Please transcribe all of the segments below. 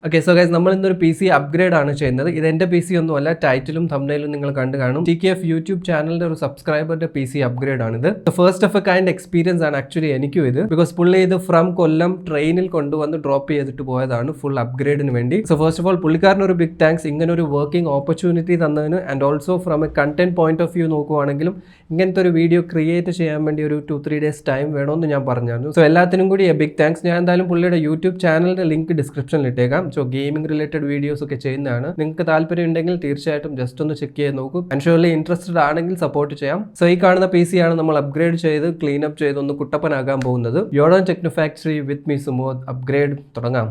Okay, so guys, നമ്മൾ ഇന്നൊരു PC upgrade ആണ് ചെയ്യുന്നത്. ഇത് എൻ്റെ PC ഒന്നുമല്ല, ടൈറ്റിലും തംബ്നെയിലും നിങ്ങൾ കണ്ടു കാണും. TKF യൂട്യൂബ് ചാനലിന്റെ ഒരു സബ്സ്ക്രൈബറിന്റെ PC അപ്ഗ്രേഡ് ആണിത്. First of A kind experience ആണ് ആക്ച്വലി എനിക്കും ഇത്. ബിക്കോസ് പുള്ളി ഇത് ഫ്രം കൊല്ലം ട്രെയിനിൽ കൊണ്ടുവന്ന് ഡ്രോപ്പ് ചെയ്തിട്ട് പോയതാണ് ഫുൾ അപ്ഗ്രേഡിന് വേണ്ടി. സോ ഫസ്റ്റ് ഓഫ് ഓൾ പുള്ളിക്കാരന് ഒരു ബിഗ് താങ്ക്സ് ഇങ്ങനെ ഒരു വർക്കിംഗ് ഓപ്പർച്യൂണിറ്റി തന്നതിന്. And also from a content point of view നോക്കുവാണെങ്കിലും ഇങ്ങനത്തെ ഒരു വീഡിയോ ക്രിയേറ്റ് ചെയ്യാൻ വേണ്ടി ഒരു 2-3 ഡേയ്സ് ടൈം വേണമെന്ന് ഞാൻ പറഞ്ഞായിരുന്നു. സോ എല്ലാത്തിനും കൂടി എ ബിഗ് താങ്ക്സ്. ഞാൻ എന്തായാലും പുള്ളിയുടെ യൂട്യൂബ് ചാനലിന്റെ ലിങ്ക് ഡിസ്ക്രിപ്ഷനിൽ ഇട്ടേക്കാം. സോ ഗെയിമിംഗ് റിലേറ്റഡ് വീഡിയോസ് ഒക്കെ ചെയ്യുന്നതാണ്. നിങ്ങൾക്ക് താല്പര്യം ഉണ്ടെങ്കിൽ തീർച്ചയായിട്ടും ജസ്റ്റ് ഒന്ന് ചെക്ക് ചെയ്ത് നോക്കും. ആൻഡ് ഷുവർലി ഇൻട്രസ്റ്റഡ് ആണെങ്കിൽ സപ്പോർട്ട് ചെയ്യാം. സോ ഈ കാണുന്ന PC ആണ് നമ്മൾ അപ്ഗ്രേഡ് ചെയ്ത് ക്ലീൻ അപ്പ് ചെയ്ത് ഒന്ന് കുട്ടപ്പനാകാൻ പോകുന്നത്. യോഡോൺ techno factory with me Sumod upgrade തുടങ്ങാം.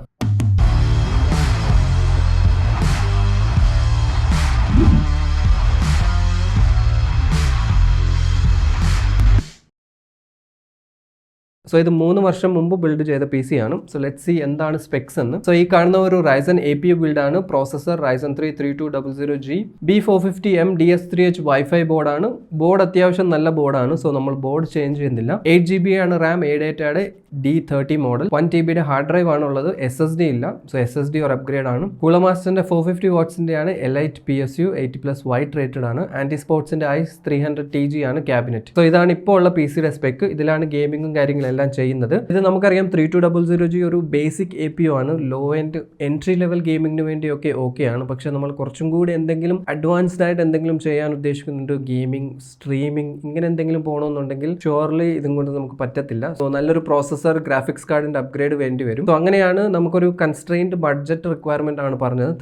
സോ ഇത് 3 വർഷം മുമ്പ് ബിൽഡ് ചെയ്ത PC ആണ്. സോ ലെറ്റ് സി എന്താണ് സ്പെക്സ് എന്ന്. സോ ഈ കാണുന്ന ഒരു ryzen APU ബിൽഡ് ആണ്. Processor ryzen 3 3200G B450M DS3H wifi ബോർഡാണ്. ബോർഡ് അത്യാവശ്യം നല്ല ബോർഡാണ്. സോ നമ്മൾ ബോർഡ് ചേഞ്ച് ചെയ്യുന്നില്ല. 8GB ആണ് റാം, A-Dataയുടെ D30 മോഡൽ. 1TBയുടെ ഹാർഡ് ഡ്രൈവ് ആണ് ഉള്ളത്. SSD ഇല്ല. സോ SSD ഒരു അപ്ഗ്രേഡ് ആണ്. കൂളമാസ്റ്ററിന്റെ 450 വാട്ട്സിന്റെ ആണ്. Elite PSU 80+ വൈറ്റ് റേറ്റഡ് ആണ്. ആന്റി സ്പോർട്സിന്റെ ICE 300TG ആണ് ക്യാബിനറ്റ്. സോ ഇതാണ് ഇപ്പോൾ ഉള്ള PCയുടെ സ്പെക്ക്. ഇതിലാണ് ഗെയിമിങ്ങും കാര്യങ്ങളും ചെയ്യുന്നത്. ഇത് നമുക്കറിയാം 3200G ഒരു ബേസിക് APU ആണ്. ലോ ആൻഡ് എൻട്രി ലെവൽ ഗെയിമിങ്ങിന് വേണ്ടിയൊക്കെ ഓക്കെ ആണ്. പക്ഷെ നമ്മൾ കുറച്ചും കൂടി എന്തെങ്കിലും അഡ്വാൻസ്ഡ് ആയിട്ട് എന്തെങ്കിലും ചെയ്യാൻ ഉദ്ദേശിക്കുന്നുണ്ട്, ഗെയിമിംഗ്, സ്ട്രീമിംഗ്, ഇങ്ങനെ എന്തെങ്കിലും പോകണമെന്നുണ്ടെങ്കിൽ ഷുവർലി ഇതും കൊണ്ട് നമുക്ക് പറ്റത്തില്ല. സോ നല്ലൊരു പ്രോസസർ, ഗ്രാഫിക്സ് കാർഡിന്റെ അപ്ഗ്രേഡ് വേണ്ടി വരും. സോ അങ്ങനെയാണ് നമുക്കൊരു കൺസ്ട്രെയിൻഡ് ബഡ്ജറ്റ് റിക്വയർമെന്റ് ആണ് പറഞ്ഞത്.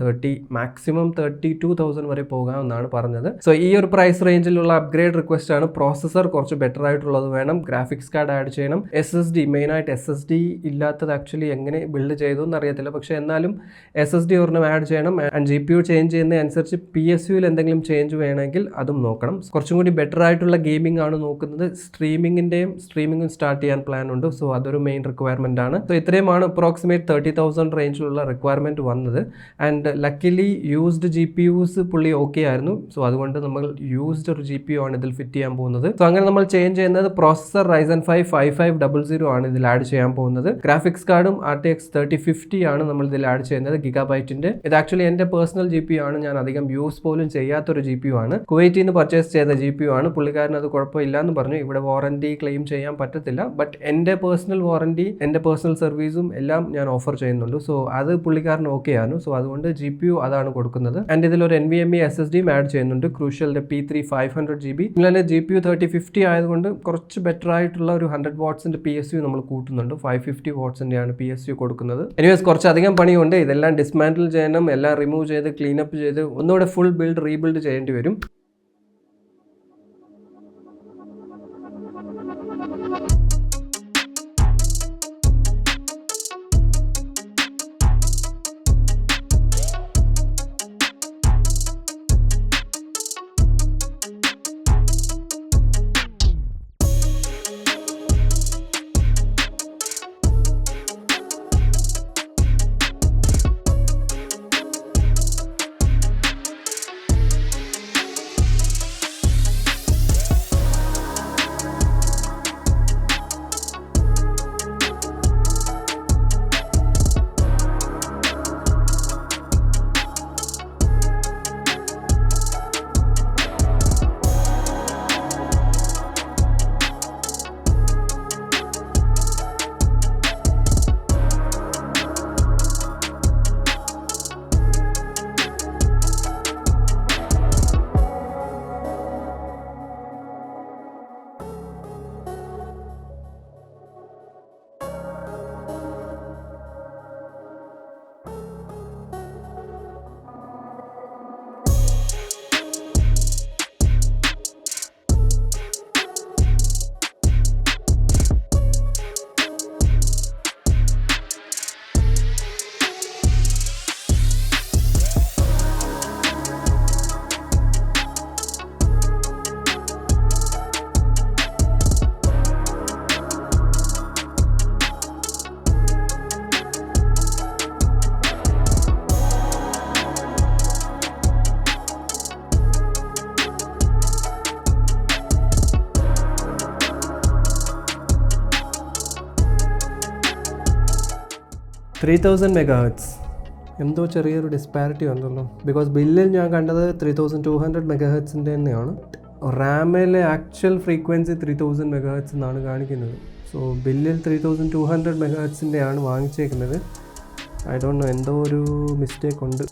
മാക്സിമം 32,000 വരെ പോകാമെന്നാണ് പറഞ്ഞത്. സോ ഈ ഒരു പ്രൈസ് റേഞ്ചിലുള്ള അപ്ഗ്രേഡ് റിക്വസ്റ്റ് ആണ്. പ്രോസസർ കുറച്ച് ബെറ്റർ ആയിട്ടുള്ളത് വേണം. ഗ്രാഫിക്സ് കാർഡ് ആഡ് ചെയ്യണം. SSD മെയിനായിട്ട് SSD ഇല്ലാത്തത് ആക്ച്വലി എങ്ങനെ ബിൽഡ് ചെയ്തു എന്നറിയത്തില്ല. പക്ഷെ എന്നാലും SSD ഒരെണ്ണം ആഡ് ചെയ്യണം. ആൻഡ് GPU ചേഞ്ച് ചെയ്യുന്നതനുസരിച്ച് PSUവിൽ എന്തെങ്കിലും ചേഞ്ച് വേണമെങ്കിൽ അതും നോക്കണം. കുറച്ചും കൂടി ബെറ്റർ ആയിട്ടുള്ള ഗെയിമിംഗ് ആണ് നോക്കുന്നത്. സ്ട്രീമിംഗും സ്റ്റാർട്ട് ചെയ്യാൻ പ്ലാൻ ഉണ്ട്. സോ അതൊരു മെയിൻ റിക്വയർമെന്റ് ആണ്. സോ ഇത്രയുമാണ് അപ്രോക്സിമേറ്റ് 30,000 റേഞ്ചിലുള്ള റിക്വയർമെന്റ് വന്നത്. ആൻഡ് ലക്കിലി യൂസ്ഡ് GPUs പുള്ളി ഓക്കെ ആയിരുന്നു. സോ അതുകൊണ്ട് നമ്മൾ യൂസ്ഡ് ഒരു GPU ആണ് ഇതിൽ ഫിറ്റ് ചെയ്യാൻ പോകുന്നത്. സോ അങ്ങനെ നമ്മൾ ചേഞ്ച് ചെയ്യുന്നത് പ്രോസസർ ryzen 5 5500 ആണ് ഇതിൽ ആഡ് ചെയ്യാൻ പോകുന്നത്. ഗ്രാഫിക്സ് കാർഡും RTX 3050 ആണ് നമ്മൾ ഇതിൽ ആഡ് ചെയ്യുന്നത്, ഗിഗാബൈറ്റിന്റെ. ഇത് ആക്ച്വലി എന്റെ പേഴ്സണൽ GPU ആണ്. ഞാൻ അധികം യൂസ് പോലും ചെയ്യാത്തൊരു GPU ആണ്. കുവൈറ്റിൽ നിന്ന് പർച്ചേസ് ചെയ്ത GPU ആണ്. പുള്ളിക്കാരൻ അത് കുഴപ്പമില്ല എന്ന് പറഞ്ഞു. ഇവിടെ വാറന്റി ക്ലെയിം ചെയ്യാൻ പറ്റത്തില്ല. ബട്ട് എന്റെ പേഴ്സണൽ വാറന്റി, എന്റെ പേഴ്സണൽ സർവീസും എല്ലാം ഞാൻ ഓഫർ ചെയ്യുന്നുണ്ട്. സോ അത് പുള്ളിക്കാരൻ ഓക്കെ ആണ്. സോ അതുകൊണ്ട് GPU അതാണ് കൊടുക്കുന്നത്. ആൻഡ് ഇതിലൊരു NVMe SSD ആഡ് ചെയ്യുന്നുണ്ട്, ക്രൂഷ്യലിന്റെ P3 500GB. ഇങ്ങനെ GPU 3050 ആയതുകൊണ്ട് കുറച്ച് ബെറ്റർ ആയിട്ടുള്ള ഒരു 100 വാട്ട്സിന്റെ PSU നമ്മൾ കൂട്ടുന്നുണ്ട്. 550 വാട്ട്സിന്റെയാണ് PSU കൊടുക്കുന്നത്. എനിവേസ് കുറച്ചധികം പണിയുണ്ട്. ഇതെല്ലാം ഡിസ്മാൻഡിൽ ചെയ്യണം, എല്ലാം റിമൂവ് ചെയ്ത് ക്ലീനപ്പ് ചെയ്ത് ഒന്നുകൂടെ ഫുൾ ബിൽഡ് റീബിൽഡ് ചെയ്യേണ്ടി വരും. $3,000 MHz. എന്തോ ചെറിയൊരു ഡിസ്പാരിറ്റി ഉണ്ടല്ലോ. ബിക്കോസ് ബില്ലിൽ ഞാൻ കണ്ടത് 3200 മെഗാഹെർട്സിൻ്റെ തന്നെയാണ്. റാമിലെ ആക്ച്വൽ ഫ്രീക്വൻസി 3000 മെഗാഹെർട്സ് എന്നാണ് കാണിക്കുന്നത്. സോ ബില്ലിൽ 3200 മെഗാഹെർട്സിൻ്റെ ആണ് വാങ്ങിച്ചേക്കുന്നത്. ഐ ഡോണ്ട് നോ, എന്തോ ഒരു മിസ്റ്റേക്ക് ഉണ്ട്.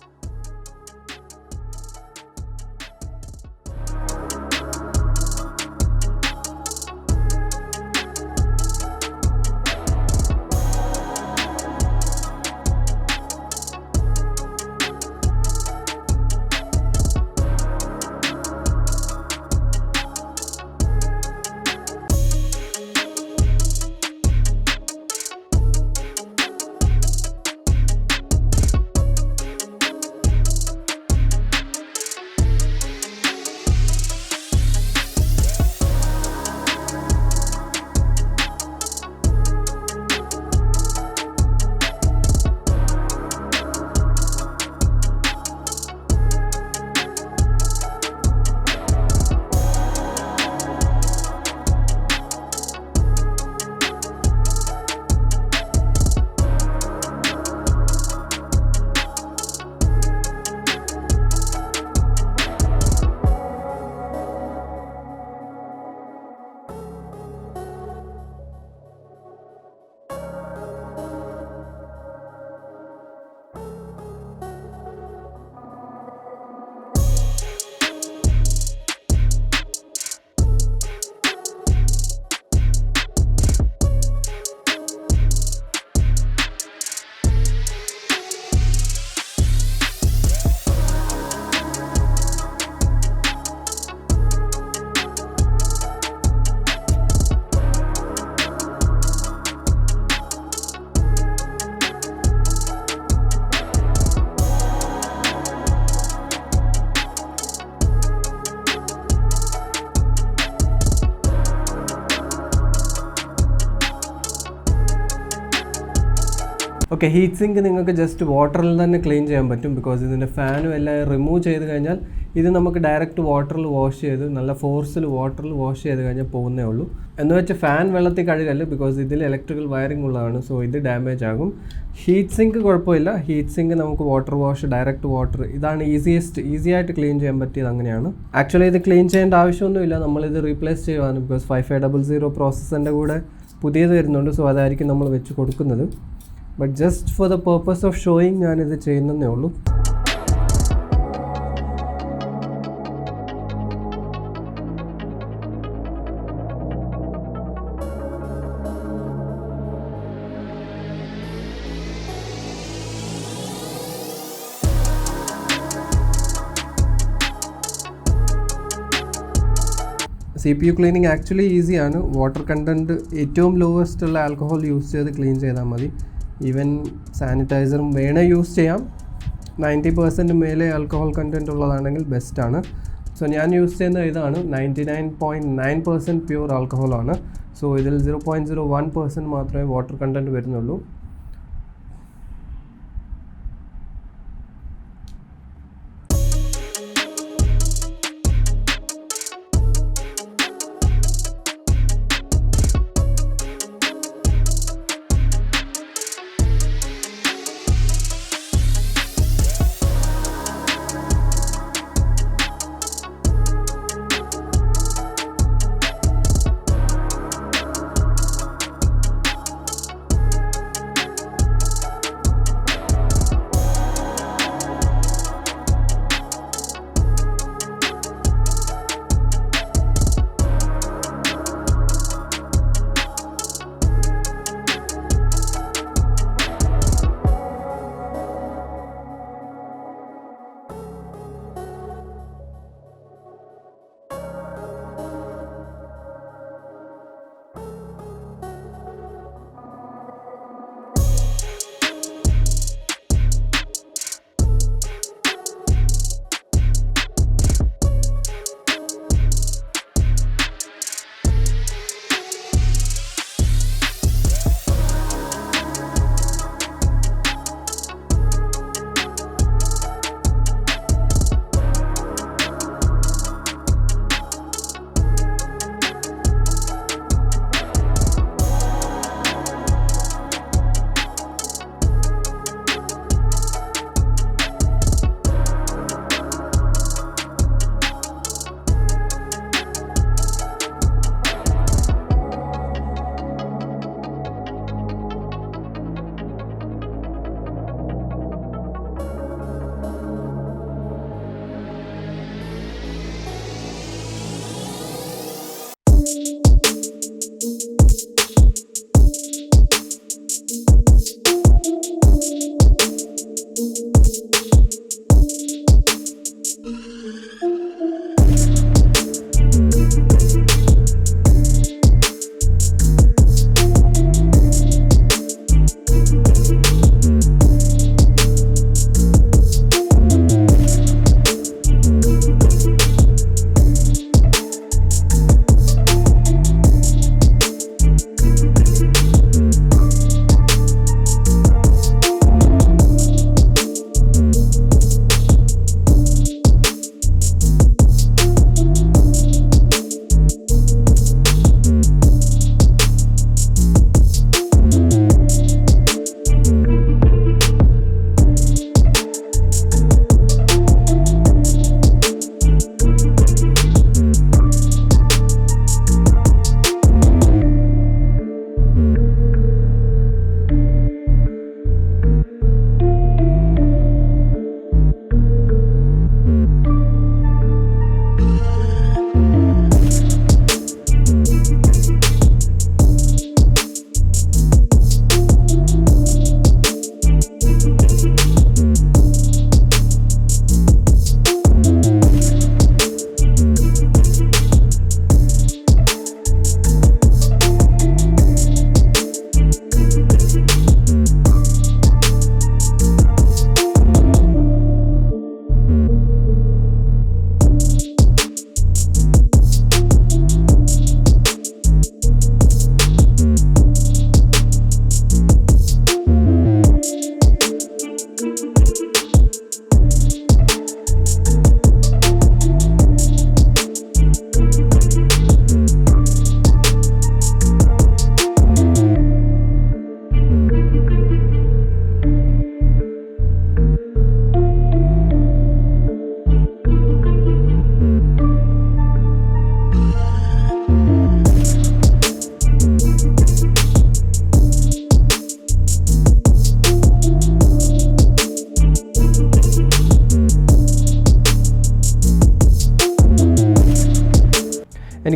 ഓക്കെ, ഹീറ്റ് സിങ്ക് നിങ്ങൾക്ക് ജസ്റ്റ് വാട്ടറിൽ തന്നെ ക്ലീൻ ചെയ്യാൻ പറ്റും. ബിക്കോസ് ഇതിൻ്റെ ഫാനും എല്ലാം റിമൂവ് ചെയ്ത് കഴിഞ്ഞാൽ ഇത് നമുക്ക് ഡയറക്റ്റ് വാട്ടറിൽ വാഷ് ചെയ്ത് നല്ല ഫോഴ്സിൽ വാട്ടറിൽ വാഷ് ചെയ്ത് കഴിഞ്ഞാൽ പോകുന്നേ ഉള്ളൂ. എന്ന് വെച്ചാൽ ഫാൻ വെള്ളത്തിൽ കഴുകല്ല, ബിക്കോസ് ഇതിൽ ഇലക്ട്രിക്കൽ വയറിംഗ് ഉള്ളതാണ്. സോ ഇത് ഡാമേജ് ആകും. ഹീറ്റ് സിങ്ക് കുഴപ്പമില്ല. ഹീറ്റ് സിങ്ക് നമുക്ക് വാട്ടർ വാഷ്, ഡയറക്റ്റ് വാട്ടർ, ഇതാണ് ഈസി ആയിട്ട് ക്ലീൻ ചെയ്യാൻ പറ്റിയത്. അങ്ങനെയാണ്. ആക്ച്വലി ഇത് ക്ലീൻ ചെയ്യേണ്ട ആവശ്യമൊന്നുമില്ല, നമ്മളിത് റീപ്ലേസ് ചെയ്യുവാണ്. ബിക്കോസ് 5500 പ്രോസസ്സറിൻ്റെ കൂടെ പുതിയത് വരുന്നുണ്ട്. സോ അതായിരിക്കും നമ്മൾ വെച്ച് കൊടുക്കുന്നത്. But just for the purpose of showing ഞാനിത് ചെയ്യുന്നതേ ഉള്ളൂ. CPU ക്ലീനിങ് ആക്ച്വലി ഈസിയാണ്. വാട്ടർ കണ്ടൻറ്റ് ഏറ്റവും ലോവസ്റ്റ് ഉള്ള ആൽക്കഹോൾ യൂസ് ചെയ്ത് ക്ലീൻ ചെയ്താൽ മതി. ഈവൻ സാനിറ്റൈസറും വേണേൽ യൂസ് ചെയ്യാം. 90% മേലെ ആൽക്കഹോൾ കണ്ടൻറ്റ് ഉള്ളതാണെങ്കിൽ ബെസ്റ്റാണ്. സോ ഞാൻ യൂസ് ചെയ്യുന്ന ഇതാണ് 99.9% പ്യൂർ ആൽക്കഹോളാണ്. സോ ഇതിൽ 0.01% മാത്രമേ വാട്ടർ കണ്ടൻറ്റ് വരുന്നുള്ളൂ.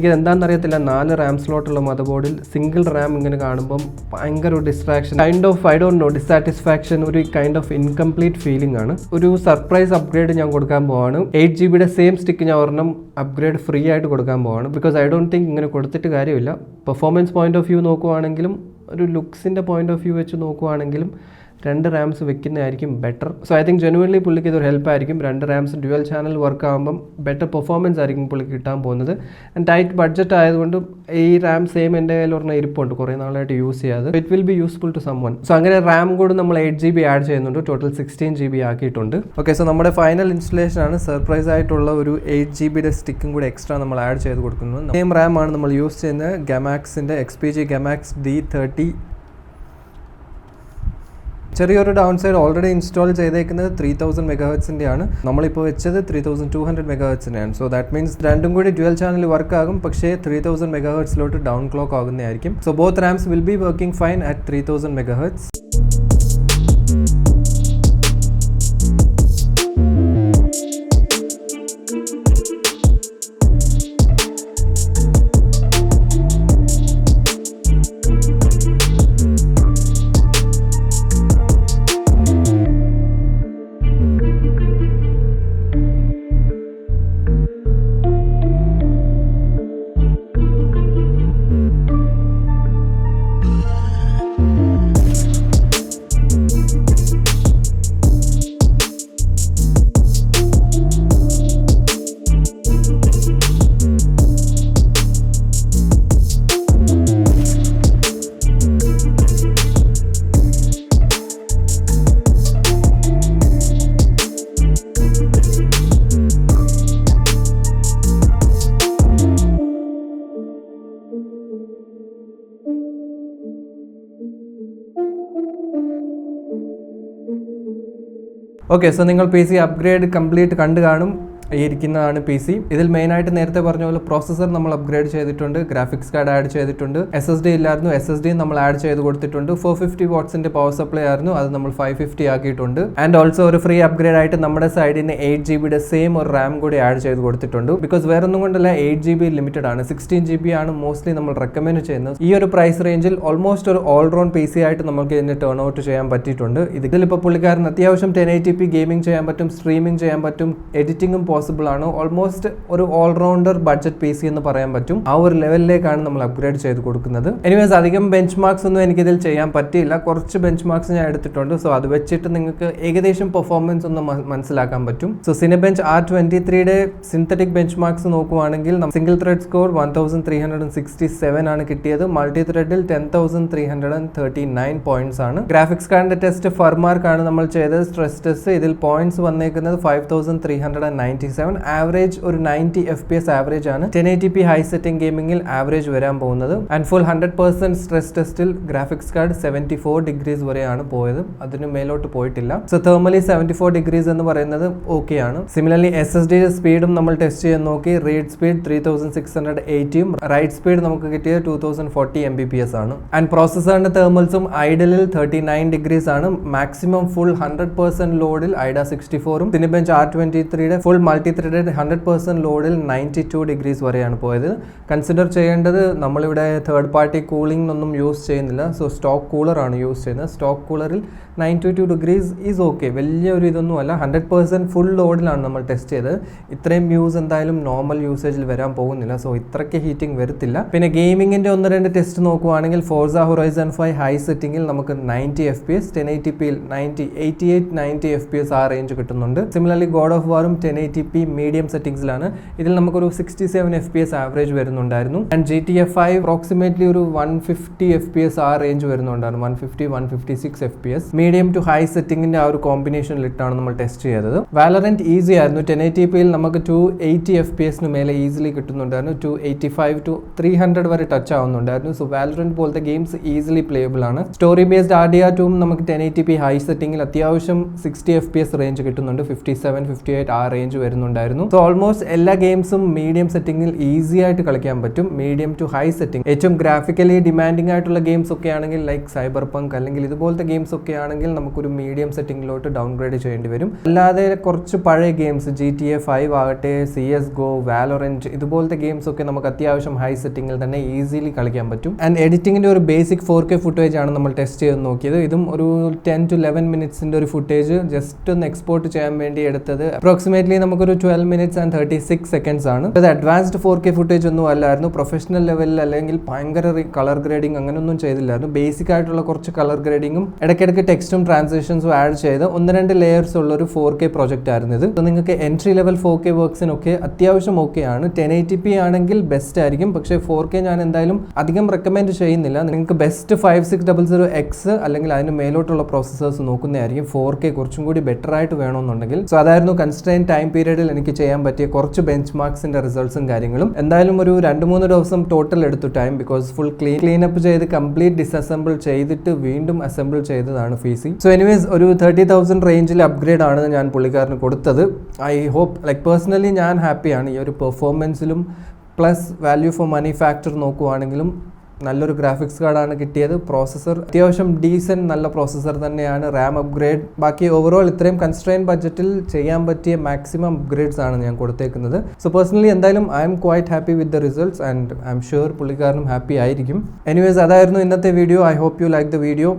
എനിക്ക് എന്താണെന്ന് അറിയത്തില്ല, 4 RAM സ്ലോട്ടുള്ള മദർ ബോർഡിൽ സിംഗിൾ RAM ഇങ്ങനെ കാണുമ്പം ഭയങ്കര ഒരു distraction, kind of I don't know, dissatisfaction, ഒരു കൈൻഡ് ഓഫ് ഇൻകംപ്ലീറ്റ് ഫീലിംഗ് ആണ്. ഒരു സർപ്രൈസ് അപ്ഗ്രേഡ് ഞാൻ കൊടുക്കാൻ പോവാണ്. 8GB സെയിം സ്റ്റിക്ക് ഞാൻ ഒരെണ്ണം അപ്ഗ്രേഡ് ഫ്രീ ആയിട്ട് കൊടുക്കാൻ പോവാണ്. ബിക്കോസ് ഐ ഡോണ്ട് തിങ്ക് ഇങ്ങനെ കൊടുത്തിട്ട് കാര്യമില്ല. പെർഫോമൻസ് പോയിന്റ് ഓഫ് വ്യൂ നോക്കുവാണെങ്കിലും ഒരു ലുക്സിൻ്റെ പോയിന്റ് ഓഫ് വ്യൂ വെച്ച് നോക്കുവാണെങ്കിലും 2 RAMs വെക്കുന്നതായിരിക്കും better. So I think genuinely പുള്ളിക്ക് ഇതൊരു ഹെൽപ്പ് ആയിരിക്കും. 2 RAMs ഡ്യുവൽ ചാനൽ വർക്ക് ആകുമ്പം ബെറ്റർ പെർഫോമൻസ് ആയിരിക്കും പുള്ളിക്ക് കിട്ടാൻ പോകുന്നത്. ആൻഡ് ടൈറ്റ് ബഡ്ജറ്റ് ആയതുകൊണ്ട് ഈ RAM സെയിം എൻ്റെ കയ്യിൽ ഒരെണ്ണം ഇരിപ്പുണ്ട്, കുറേ നാളായിട്ട് യൂസ് ചെയ്യാതെ. It will be useful to someone. So അങ്ങനെ RAM കൂടെ നമ്മൾ 8GB ആഡ് ചെയ്യുന്നുണ്ട്, ടോട്ടൽ 16GB ആക്കിയിട്ടുണ്ട്. ഓക്കെ, സോ നമ്മുടെ ഫൈനൽ ഇൻസ്റ്റലേഷൻ ആണ്. സർപ്രൈസ് ആയിട്ടുള്ള ഒരു 8GB സ്റ്റിക്കും കൂടെ എക്സ്ട്രാ നമ്മൾ ആഡ് ചെയ്ത് കൊടുക്കുന്നത്. സെയിം RAM ആണ് നമ്മൾ യൂസ് ചെയ്യുന്നത്, ഗമാക്സിൻ്റെ XPG ഗമാക്സ് D30. ചെറിയൊരു ഡൗൺ സൈഡ്, ഓൾറെഡി ഇൻസ്റ്റാൾ ചെയ്തേക്കുന്നത് 3000 MHz ആണ്. നമ്മളിപ്പോൾ വെച്ചത് 3200 MHz ആണ്. സോ ദാറ്റ് മീൻസ് രണ്ടും കൂടി ഡ്യുവൽ ചാനൽ വർക്ക് ആകും, പക്ഷേ 3000 MHz ഡൗൺ ക്ലോക്ക് ആകുന്നതായിരിക്കും. So both RAMs will be working fine at 3000 MHz. Okay, so നിങ്ങൾ PC അപ്ഗ്രേഡ് കംപ്ലീറ്റ് കണ്ടു കാണും. ഈ ഇരിക്കുന്നതാണ് PC. ഇതിൽ മെയിനായിട്ട് നേരത്തെ പറഞ്ഞ പോലെ പ്രോസസ്സർ നമ്മൾ അപ്ഗ്രേഡ് ചെയ്തിട്ടുണ്ട്, ഗ്രാഫിക്സ് കാർഡ് ആഡ് ചെയ്തിട്ടുണ്ട്, SSD ഇല്ലായിരുന്നു, SSD നമ്മൾ ആഡ് ചെയ്ത് കൊടുത്തിട്ടുണ്ട്. 450 വാട്ട്സിന്റെ പവർ സപ്ലൈ ആയിരുന്നു, അത് നമ്മൾ 550 ആക്കിയിട്ടുണ്ട്. ആൻഡ് ഓൾസോ ഒരു ഫ്രീ അപ്ഗ്രേഡ് ആയിട്ട് നമ്മുടെ സൈഡിന് 8GB സെയിം ഒരു RAM കൂടി ആഡ് ചെയ്ത് കൊടുത്തിട്ടുണ്ട്. ബിക്കോസ് വേറെ ഒന്നും കൊണ്ടല്ല, 8GB ലിമിറ്റഡ് ആണ്, 16GB ആണ് മോസ്റ്റ്ലി നമ്മൾ റെക്കമെൻഡ് ചെയ്യുന്നത്. ഈ ഒരു പ്രൈസ് റേഞ്ചിൽ ഓൾമോസ്റ്റ് ഒരു ഓൾറൗണ്ട് PC ആയിട്ട് നമുക്ക് ഇതിനെ ടേൺ ഔട്ട് ചെയ്യാൻ പറ്റിയിട്ടുണ്ട്. ഇതിലിപ്പോൾ പുള്ളിക്കാരൻ അത്യാവശ്യം 1080p ഗെയിമിംഗ് ചെയ്യാൻ പറ്റും, സ്ട്രീമിംഗ് ചെയ്യാൻ പറ്റും, എഡിറ്റിംഗും പോസിബിൾ ആണ്. ഓൾമോസ്റ്റ് ഒരു ഓൾറൗണ്ടർ ബഡ്ജറ്റ് PC എന്ന് പറയാൻ പറ്റും. ആ ഒരു ലെവലിലേക്കാണ് നമ്മൾ അപ്ഗ്രേഡ് ചെയ്ത് കൊടുക്കുന്നത്. എനിവേസ് അധികം ബെഞ്ച് മാർക്സ് ഒന്നും എനിക്കിതിൽ ചെയ്യാൻ പറ്റിയില്ല, കുറച്ച് ബെഞ്ച് മാർക്സ് ഞാൻ എടുത്തിട്ടുണ്ട്. സോ അത് വെച്ചിട്ട് നിങ്ങൾക്ക് ഏകദേശം പെർഫോമൻസ് ഒന്ന് മനസ്സിലാക്കാൻ പറ്റും. സോ സിനബെഞ്ച് R23യുടെ സിന്തറ്റിക് ബെഞ്ച് മാർക്സ് നോക്കുവാണെങ്കിൽ സിംഗിൾ ത്രെഡ് സ്കോർ 1367 ആണ് കിട്ടിയത്. മൾട്ടി ത്രെഡിൽ 10339 പോയിന്റ്സ് ആണ്. ഗ്രാഫിക്സ് കാർഡിന്റെ ടെസ്റ്റ് ഫർമാർക്കാണ് നമ്മൾ ചെയ്തത്, സ്ട്രെസ് ടെസ്റ്റ്. ഇതിൽ പോയിന്റ്സ് വന്നേക്കുന്നത് 5397. ആവറേജ് ഒരു 90 FPS ആവറേജ് ആണ് 1080p ഹൈ സെറ്റിംഗ് ഗെയിമിംഗിൽ ആവറേജ് വരാൻ പോകുന്നത്. ആൻഡ് ഫുൾ 100% സ്ട്രെസ് ടെസ്റ്റിൽ ഗ്രാഫിക്സ് കാർഡ് 74 ഡിഗ്രീസ് വരെയാണ് പോയത്, അതിന് മേലോട്ട് പോയിട്ടില്ല. സോ തെർമലി 74 ഡിഗ്രീസ് എന്ന് പറയുന്നത് ഓക്കെ ആണ്. സിമിലർലി SSD സ്പീഡും നമ്മൾ ടെസ്റ്റ് ചെയ്യാൻ നോക്കി. റീഡ് സ്പീഡ് 3680 റൈറ്റ് സ്പീഡ് നമുക്ക് കിട്ടിയത് 2040 Mbps ആണ്. ആൻഡ് പ്രോസസറിന്റെ തെർമൽസും ഐഡലിൽ 39 ഡിഗ്രീസ് ആണ്. മാക്സിമം ഫുൾ 100% ലോഡിൽ IDA 64 സിനിബെഞ്ച് R23യുടെ ഫുൾ മൾട്ടി ത്രെഡഡ് 100% ലോഡിൽ 92 ഡിഗ്രീസ് വരെയാണ് പോയത്. കൺസിഡർ ചെയ്യേണ്ടത് നമ്മളിവിടെ തേർഡ് പാർട്ടി കൂളിംഗ് ഒന്നും യൂസ് ചെയ്യുന്നില്ല. സോ സ്റ്റോക്ക് കൂളറാണ് യൂസ് ചെയ്യുന്നത്. സ്റ്റോക്ക് കൂളറിൽ 92 ഡിഗ്രീസ് ഈസ് ഓക്കെ, വലിയൊരു ഇതൊന്നുമല്ല. 100% ഫുൾ ലോഡിലാണ് നമ്മൾ ടെസ്റ്റ് ചെയ്തത്. ഇത്രയും യൂസ് എന്തായാലും നോർമൽ യൂസേജിൽ വരാൻ പോകുന്നില്ല. സോ ഇത്രയ്ക്ക് ഹീറ്റിംഗ് വരത്തില്ല. പിന്നെ ഗെയിമിങ്ങിൻ്റെ 1-2 ടെസ്റ്റ് നോക്കുവാണെങ്കിൽ ഫോർസ ഹൊറൈസൺ 5 ഹൈ സെറ്റിംഗിൽ നമുക്ക് 90 FPS, 1080p 88-90 FPS ആ റേഞ്ച് കിട്ടുന്നുണ്ട്. സിമിലർലി ഗോഡ് ഓഫ് വാറും 1080p മീഡിയം സെറ്റിംഗ്സിലാണ്. ഇതിൽ നമുക്കൊരു 67 FPS ആവറേജ് വരുന്നുണ്ടായിരുന്നു. ആൻഡ് GTA 5 അപ്രോക്സിമേറ്റ്ലി ഒരു 150 FPS ആ റേഞ്ച് വരുന്നുണ്ടായിരുന്നു, 150-156 FPS. മീഡിയം ടു ഹൈ സെറ്റിംഗിന്റെ ആ ഒരു കോമ്പിനേഷനിലിട്ടാണ് നമ്മൾ ടെസ്റ്റ് ചെയ്തത്. വാലറന്റ് ഈസി ആയിരുന്നു. 1080pയിൽ നമുക്ക് 280 FPS മേലെ ഈസിലി കിട്ടുന്നുണ്ടായിരുന്നു. 285-300 വരെ ടച്ച് ആവുന്നുണ്ടായിരുന്നു. സോ വാലറന്റ് പോലത്തെ ഗെയിംസ് ഈസിലി പ്ലേയബിൾ ആണ്. സ്റ്റോറി ബേസ്ഡ് RDR2 നമുക്ക് 1080p ഹൈ സെറ്റിംഗിൽ അത്യാവശ്യം 60 FPS റേഞ്ച് കിട്ടുന്നുണ്ട്, 57-58 ആ റേഞ്ച് വരുന്നുണ്ടായിരുന്നു. സോ ഓൾമോസ്റ്റ് എല്ലാ ഗെയിംസും മീഡിയം സെറ്റിംഗിൽ ഈസി ആയിട്ട് കളിക്കാൻ പറ്റും. മീഡിയം ടു ഹൈ സെറ്റിംഗ്, ഏറ്റവും ഗ്രാഫിക്കലി ഡിമാൻഡിംഗ് ആയിട്ടുള്ള ഗെയിംസ് ഒക്കെ ആണെങ്കിൽ ലൈക്ക് സൈബർ പങ്ക് അല്ലെങ്കിൽ ഇതുപോലത്തെ ഗെയിംസ് ഒക്കെ ആണെങ്കിൽ നമുക്കൊരു മീഡിയം സെറ്റിംഗിലോട്ട് ഡൗൺഗ്രേഡ് ചെയ്യേണ്ടി വരും. അല്ലാതെ കുറച്ച് പഴയ ഗെയിംസ് GTA 5 ആകട്ടെ, CSGO, Valorant ഇതുപോലത്തെ ഗെയിംസ് ഒക്കെ നമുക്ക് അത്യാവശ്യം ഹൈ സെറ്റിംഗിൽ തന്നെ ഈസിലി കളിക്കാൻ പറ്റും. ആൻഡ് എഡിറ്റിംഗിന്റെ ഒരു ബേസിക് 4K ഫുട്ടേജ് ആണ് നമ്മൾ ടെസ്റ്റ് ചെയ്ത് നോക്കിയത്. ഇതും ഒരു 10 to 11 മിനിറ്റ്സിന്റെ ഒരു ഫുട്ടേജ് ജസ്റ്റ് ഒന്ന് എക്സ്പോർട്ട് ചെയ്യാൻ വേണ്ടി എടുത്തത് അപ്രോക്സിമേറ്റ്ലി നമുക്കൊരു 12 minutes and 36 seconds ആണ്. അത് അഡ്വാൻസ്ഡ് 4K ഫുട്ടേജ് ഒന്നും അല്ലായിരുന്നു. പ്രൊഫഷണൽ ലെവലിൽ അല്ലെങ്കിൽ ഭയങ്കര കളർ ഗ്രേഡിംഗ് അങ്ങനെയൊന്നും ചെയ്തില്ലായിരുന്നു. ബേസിക് ആയിട്ടുള്ള കുറച്ച് കളർ ഗ്രേഡിംഗും ഇടയ്ക്കിടയ്ക്ക് ടെക്സ്റ്റും ട്രാൻസിഷൻസും ആഡ് ചെയ്ത് 1-2 ലെയേഴ്സ് ഉള്ള ഒരു 4K പ്രോജക്റ്റ് ആയിരുന്നു ഇത്. സോ നിങ്ങൾക്ക് എൻട്രി ലെവൽ 4K വർക്ക്സിനൊക്കെ അത്യാവശ്യം ഓക്കെ ആണ്. 1080p ആണെങ്കിൽ ബെസ്റ്റ് ആയിരിക്കും. പക്ഷേ 4K ഞാൻ എന്തായാലും അധികം റെക്കമെൻഡ് ചെയ്യുന്നില്ല. നിങ്ങൾക്ക് ബെസ്റ്റ് 5600X അല്ലെങ്കിൽ അതിന് മേലോട്ടുള്ള പ്രോസസ്സേഴ്സ് നോക്കുന്നതായിരിക്കും 4K കുറച്ചും കൂടി ബെറ്റർ ആയിട്ട് വേണമെന്നുണ്ടെങ്കിൽ. സോ അതായിരുന്നു കൺസ്ട്രെയിൻ ടൈം പീരീഡിൽ എനിക്ക് ചെയ്യാൻ പറ്റിയ കുറച്ച് ബെഞ്ച് മാർക്സിന്റെ റിസൾട്ട്സും കാര്യങ്ങളും. എന്തായാലും ഒരു 2-3 ദിവസം ടോട്ടൽ എടുത്തു time, because full clean up ചെയ്ത് കംപ്ലീറ്റ് ഡിസസംബിൾ ചെയ്തിട്ട് വീണ്ടും അസംബിൾ ചെയ്തതാണ് PC. സോ എനിവേസ് ഒരു 30,000 റേഞ്ചിൽ അപ്ഗ്രേഡ് ആണ് ഞാൻ പുള്ളിക്കാരന് കൊടുത്തത്. ഐ ഹോപ്പ് ലൈക്ക് പേഴ്സണലി ഞാൻ ഹാപ്പിയാണ് ഈ ഒരു പെർഫോമൻസിലും plus value for money factor നോക്കുവാണെങ്കിലും നല്ലൊരു ഗ്രാഫിക്സ് കാർഡാണ് കിട്ടിയത്. പ്രോസസ്സർ അത്യാവശ്യം ഡീസൻറ്റ് നല്ല പ്രോസസ്സർ തന്നെയാണ്. റാം അപ്ഗ്രേഡ്, ബാക്കി ഓവറോൾ ഇത്രയും കൺസ്ട്രെയിൻ ബഡ്ജറ്റിൽ ചെയ്യാൻ പറ്റിയ മാക്സിമം അപ്ഗ്രേഡ്സ് ആണ് ഞാൻ കൊടുത്തേക്കുന്നത്. സോ പേഴ്സണലി എന്തായാലും I'm quite happy with the results and I'm sure പുള്ളിക്കാരനും ഹാപ്പി ആയിരിക്കും. എനിവേസ് അതായിരുന്നു ഇന്നത്തെ video. I hope you like the video.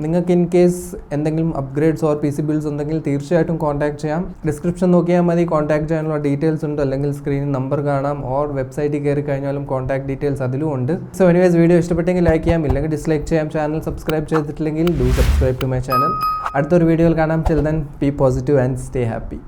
നിങ്ങൾക്ക് ഇൻ കേസ് എന്തെങ്കിലും അപ്ഗ്രേഡ്സ് ഓർ PC ബിൽഡ്സ് ഉണ്ടെങ്കിൽ തീർച്ചയായിട്ടും കോൺടാക്ട് ചെയ്യാം. ഡിസ്ക്രിപ്ഷൻ നോക്കിയാൽ മതി, കോൺടാക്ട് ചെയ്യാനുള്ള ഡീറ്റെയിൽസ് ഉണ്ട്. അല്ലെങ്കിൽ സ്ക്രീനിൽ നമ്പർ കാണാം, ഓർ വെബ്സൈറ്റിൽ കയറി കഴിഞ്ഞാലും കോൺടാക്ട് ഡീറ്റെയിൽസ് അതിലും ഉണ്ട്. സോ എനിവേസ് വീഡിയോ ഇഷ്ടപ്പെട്ടെങ്കിൽ ലൈക്ക് ചെയ്യാം, ഇല്ലെങ്കിൽ ഡിസ്ലൈക്ക് ചെയ്യാം. ചാനൽ സബ്സ്ക്രൈബ് ചെയ്തിട്ടില്ലെങ്കിൽ do subscribe to my channel. അടുത്തൊരു വീഡിയോയിൽ കാണാം. Till then be positive and stay happy.